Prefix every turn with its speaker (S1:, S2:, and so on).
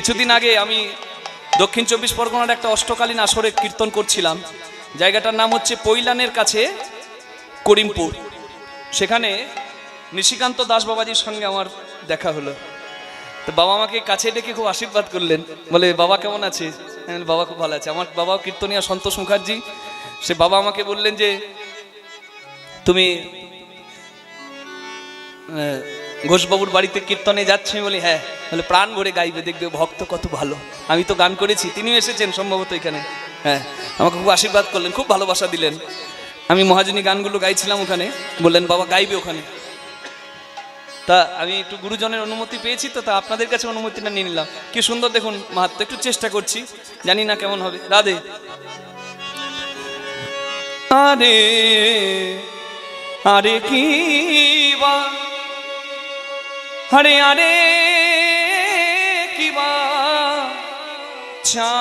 S1: কিছুদিন আগে আমি দক্ষিণ চব্বিশ পরগনার একটা অষ্টকালীন আসরে কীর্তন করছিলাম। জায়গাটার নাম হচ্ছে পৈলানের কাছে করিমপুর। সেখানে নিশিকান্ত দাস বাবাজির সঙ্গে আমার দেখা হলো। তো বাবা আমাকে কাছে ডেকে খুব আশীর্বাদ করলেন, বলে বাবা কেমন আছে? বাবা খুব ভালো আছে। আমার বাবাও কীর্তনিয়া সন্তোষ মুখার্জি। সে বাবা আমাকে বললেন যে তুমি ঘোষবাবুর বাড়িতে কীর্তনে যাচ্ছি। বলি হ্যাঁ। বলে প্রাণ ভরে গাইবে, দেখবে ভক্ত কত ভালো। আমি তো গান করেছি, তিনিও এসেছেন সম্ভবত এখানে। হ্যাঁ, আমাকে খুব আশীর্বাদ করলেন, খুব ভালোবাসা দিলেন। আমি মহাজনী গানগুলো গাইছিলাম ওখানে, বললেন বাবা গাইবে ওখানে। তা আমি একটু গুরুজনের অনুমতি পেয়েছি, তো তা আপনাদের কাছে অনুমতিটা নিয়ে নিলাম। কি সুন্দর দেখুন মাহাত্ম, একটু চেষ্টা করছি, জানি না কেমন হবে। রাধে। আরে আরে কি বা, আরে আরে কি বা চা